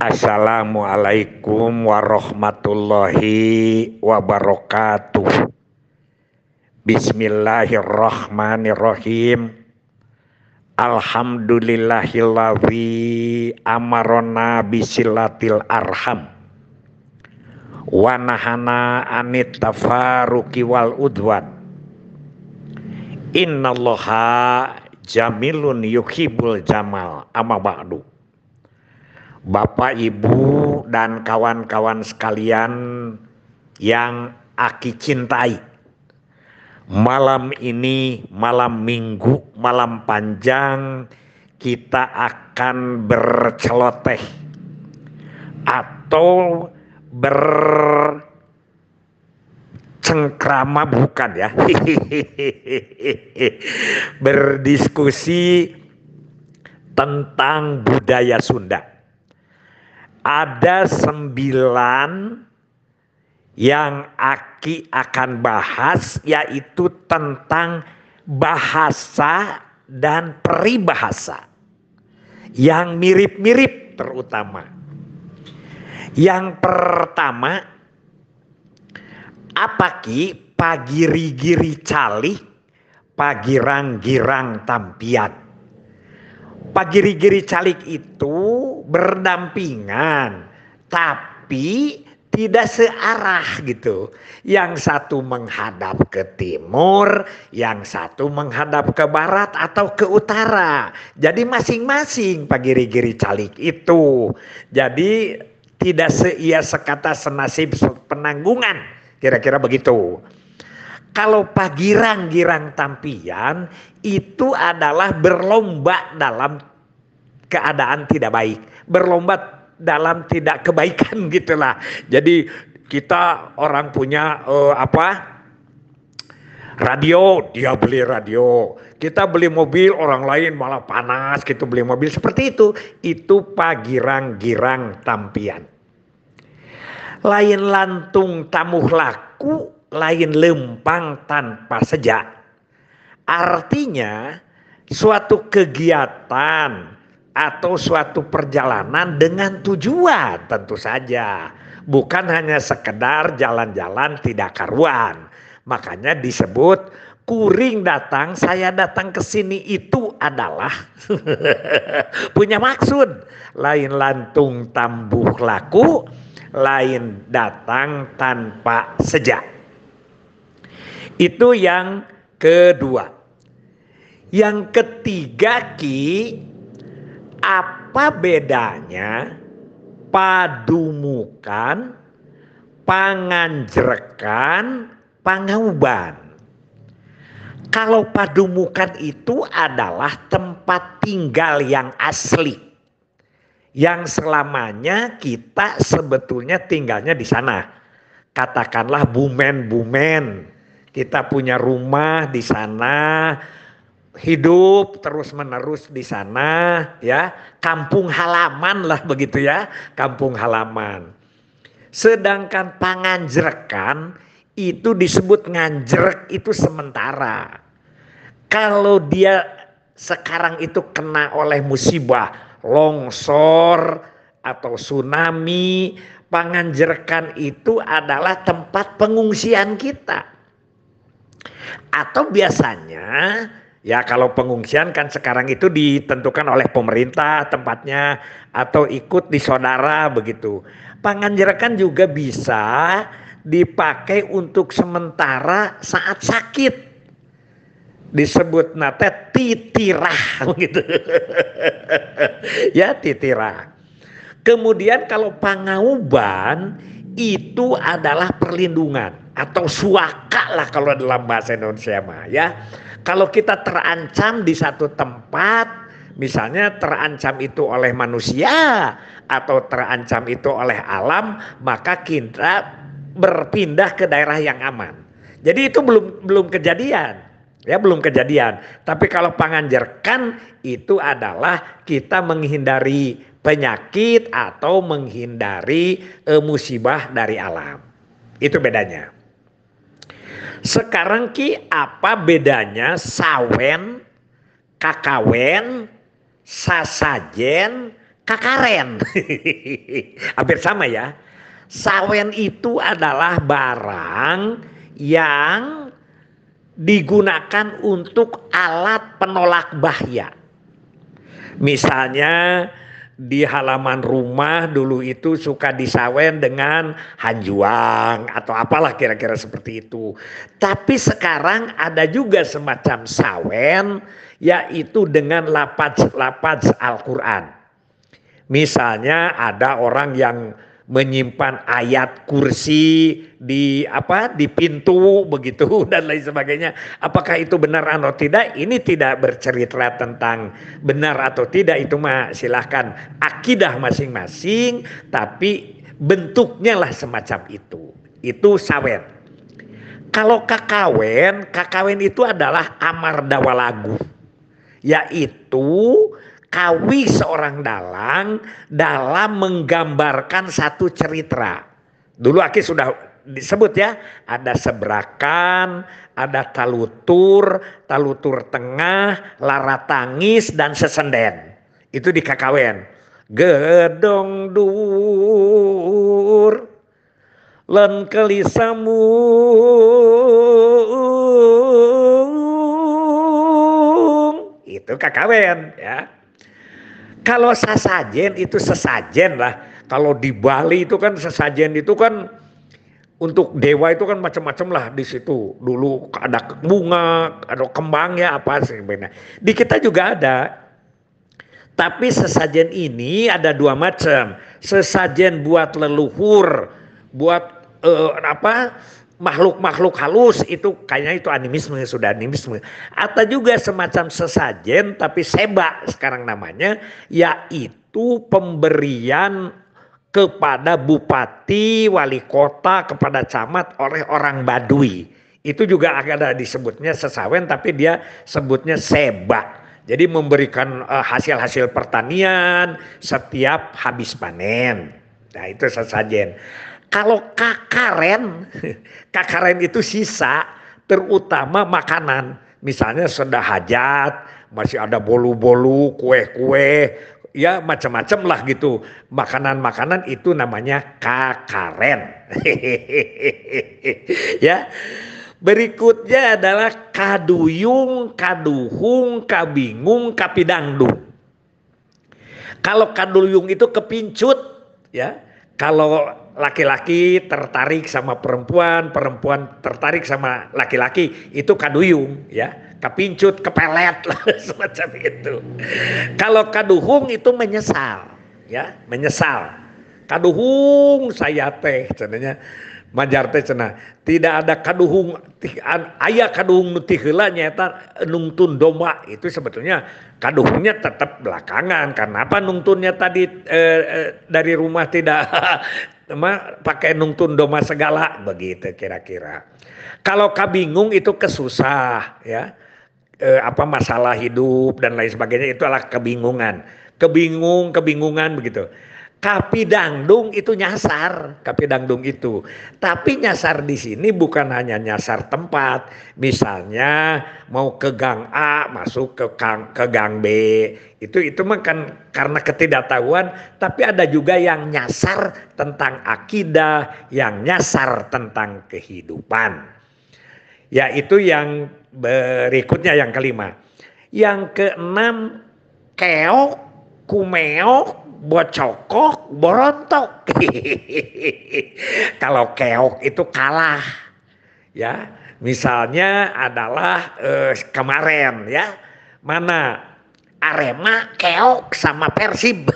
Assalamualaikum warahmatullahi wabarakatuh. Bismillahirrahmanirrahim. Alhamdulillahillazi amarona bisilatil arham wa nahana anit tafaruqi wal udwan. Innallaha jamilun yuhibbul jamal. Amma ba'du. Bapak, Ibu, dan kawan-kawan sekalian yang Aki cintai, malam ini malam minggu, malam panjang, kita akan berceloteh atau bercengkrama, bukan ya, berdiskusi tentang budaya Sunda. Ada 9 yang Aki akan bahas, yaitu tentang bahasa dan peribahasa yang mirip-mirip terutama. Yang pertama, apa Ki? Pagiri-giri calih, pagirang-girang tampian. Pagiri-giri calik itu berdampingan, tapi tidak searah gitu. Yang satu menghadap ke timur, yang satu menghadap ke barat atau ke utara. Jadi masing-masing pagiri-giri calik itu. Jadi tidak seia sekata senasib penanggungan, kira-kira begitu. Kalau pagirang-girang tampian itu adalah berlomba dalam keadaan tidak baik, berlomba dalam tidak kebaikan gitulah. Jadi kita orang punya radio, dia beli radio. Kita beli mobil, orang lain malah panas gitu beli mobil, seperti itu. Itu pagirang-girang tampian. Lain lantung tamuh laku, lain lempang tanpa sejak. Artinya suatu kegiatan atau suatu perjalanan dengan tujuan tentu saja. Bukan hanya sekedar jalan-jalan tidak karuan. Makanya disebut kuring datang, saya datang ke sini itu adalah punya maksud. Lain lantung tambuh laku, lain datang tanpa sejak. Itu yang kedua. Yang ketiga Ki, apa bedanya padumukan, panganjrekan, pangauban? Kalau padumukan itu adalah tempat tinggal yang asli, yang selamanya kita sebetulnya tinggalnya di sana. Katakanlah bumen-bumen. Kita punya rumah di sana, hidup terus-menerus di sana, ya. Kampung halaman lah begitu ya, kampung halaman. Sedangkan panganjrekan itu disebut nganjrek itu sementara. Kalau dia sekarang itu kena oleh musibah, longsor atau tsunami, panganjrekan itu adalah tempat pengungsian kita. Atau biasanya ya kalau pengungsian kan sekarang itu ditentukan oleh pemerintah tempatnya atau ikut di saudara begitu. Panganjrekan juga bisa dipakai untuk sementara saat sakit. Disebut nate titirah gitu. Ya titirah. Kemudian kalau pangauban itu adalah perlindungan atau suaka lah kalau dalam bahasa Indonesia mah ya. Kalau kita terancam di satu tempat, misalnya terancam itu oleh manusia atau terancam itu oleh alam, maka kita berpindah ke daerah yang aman. Jadi itu belum kejadian. Ya belum kejadian. Tapi kalau panganjrekan itu adalah kita menghindari penyakit atau menghindari musibah dari alam. Itu bedanya. Sekarang Ki, apa bedanya sawen, kakawen, sasajen, kakaren. Hampir sama ya. Sawen itu adalah barang yang digunakan untuk alat penolak bahaya. Misalnya di halaman rumah dulu itu suka disawen dengan hanjuang atau apalah kira-kira seperti itu. Tapi sekarang ada juga semacam sawen yaitu dengan lapaz-lapaz Al-Quran. Misalnya ada orang yang menyimpan ayat kursi di pintu begitu dan lain sebagainya. Apakah itu benar atau tidak? Ini tidak bercerita tentang benar atau tidak, itu mah silahkan akidah masing-masing, tapi bentuknya lah semacam itu. Itu sawen. Kalau kakawen itu adalah amar dawalagu, yaitu kawi seorang dalam menggambarkan satu cerita. Dulu Aki sudah disebut ya, ada sebrakan, ada talutur tengah, lara tangis dan sesenden. Itu di kakawen. Gedong dur len kelisamu itu kakawen ya. Kalau sasajen itu sesajen lah. Kalau di Bali itu kan sesajen itu kan untuk dewa itu kan macam-macam lah di situ. Dulu ada bunga, ada kembangnya apa sih benar. Di kita juga ada. Tapi sesajen ini ada dua macam. Sesajen buat leluhur, buat makhluk-makhluk halus, itu kayaknya itu animisme, sudah animisme. Atau juga semacam sesajen tapi seba sekarang namanya, yaitu pemberian kepada bupati, wali kota, kepada camat oleh orang Baduy. Itu juga ada disebutnya sesawen tapi dia sebutnya seba. Jadi memberikan hasil-hasil pertanian setiap habis panen. Nah itu sesajen. Kalau kakaren itu sisa, terutama makanan. Misalnya sudah hajat, masih ada bolu-bolu, kue-kue, ya macam-macam lah gitu. Makanan-makanan itu namanya kakaren. Ya. Berikutnya adalah kaduyung, kaduhung, kabingung, kapidangdung. Kalau kaduyung itu kepincut, ya. Kalau laki-laki tertarik sama perempuan, perempuan tertarik sama laki-laki, itu kaduyung ya. Kepincut, kepelet lah semacam itu. Kalau kaduhung itu menyesal ya, menyesal. Kaduhung saya teh cenanya majar teh cenah tidak ada kaduhung aya kaduhung nu ti heula nyaeta nungtun domba. Itu sebetulnya kaduhungnya tetap belakangan. Karena apa? Nungtunnya tadi dari rumah tidak pakai nungtun domba segala begitu kira-kira. Kalau kabingung itu kesusah ya, masalah hidup dan lain sebagainya, itu adalah kebingungan begitu. Kapidangdung itu nyasar, kapidangdung itu. Tapi nyasar di sini bukan hanya nyasar tempat. Misalnya mau ke gang A masuk ke gang B. Itu mah kan karena ketidaktahuan, tapi ada juga yang nyasar tentang akidah, yang nyasar tentang kehidupan. Yaitu yang berikutnya, yang kelima. Yang keenam, keok, kumeok, bocokok, borontok. Kalau keok itu kalah ya. Misalnya adalah kemarin ya, mana Arema keok sama Persib.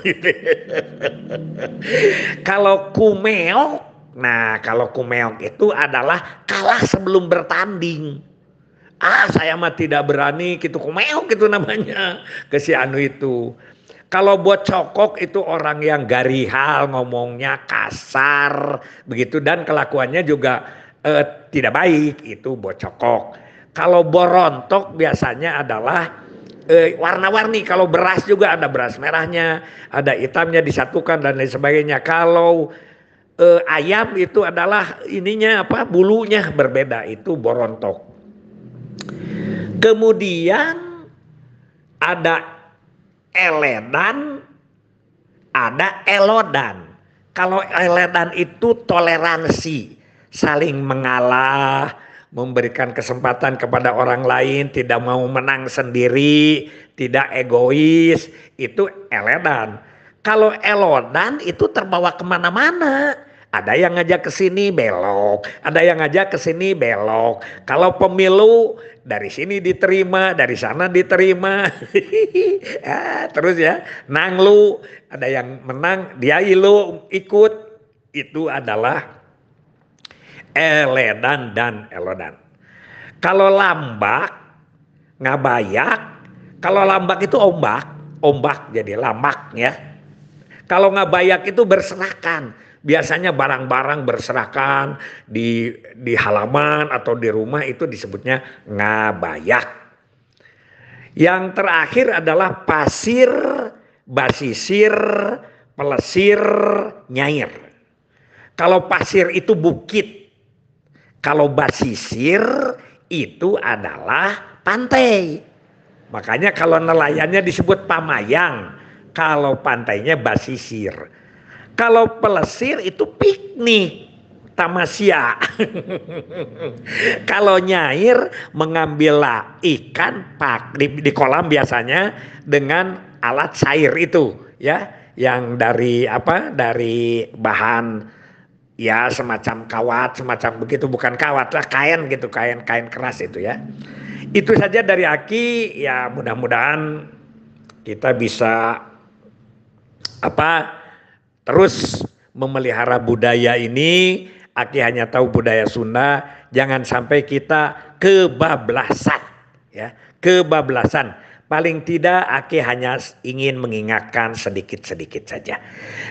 Kalau kumeok, nah kalau kumeok itu adalah kalah sebelum bertanding. Saya mah tidak berani gitu, kumeok itu namanya ke si anu itu. Kalau buat cokok itu orang yang garihal, ngomongnya kasar begitu, dan kelakuannya juga tidak baik, itu buat cokok. Kalau borontok biasanya adalah warna-warni. Kalau beras juga ada beras merahnya, ada hitamnya disatukan dan lain sebagainya. Kalau ayam itu adalah ininya bulunya berbeda, itu borontok. Kemudian ada eledan, ada elodan. Kalau elodan itu toleransi, saling mengalah, memberikan kesempatan kepada orang lain, tidak mau menang sendiri, tidak egois, itu eledan. Kalau elodan itu terbawa kemana-mana. Ada yang ngajak ke sini belok, ada yang ngajak ke sini belok. Kalau pemilu dari sini diterima, dari sana diterima. Terus ya, nang lu, ada yang menang, dia lu ikut. Itu adalah eledan dan elodan. Kalau lambak, ngabayak, kalau lambak itu ombak jadi lambak ya. Kalau ngabayak itu berserakan, biasanya barang-barang berserakan di halaman atau di rumah itu disebutnya ngabayak. Yang terakhir adalah pasir, basisir, pelesir, nyair. Kalau pasir itu bukit, kalau basisir itu adalah pantai. Makanya kalau nelayannya disebut pamayang, kalau pantainya basisir. Kalau pelesir itu piknik, tamasya. Kalau nyair mengambil ikan di kolam biasanya dengan alat cair itu ya, yang dari apa? Dari bahan ya semacam kawat, semacam begitu, bukan kawat lah, kain gitu, kain keras itu ya. Itu saja dari Aki, ya mudah-mudahan kita bisa terus memelihara budaya ini. Aki hanya tahu budaya Sunda, jangan sampai kita kebablasan ya, kebablasan. Paling tidak Aki hanya ingin mengingatkan sedikit-sedikit saja.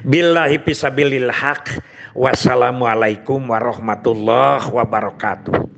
Billahi fisabilil haq. Wassalamualaikum warahmatullahi wabarakatuh.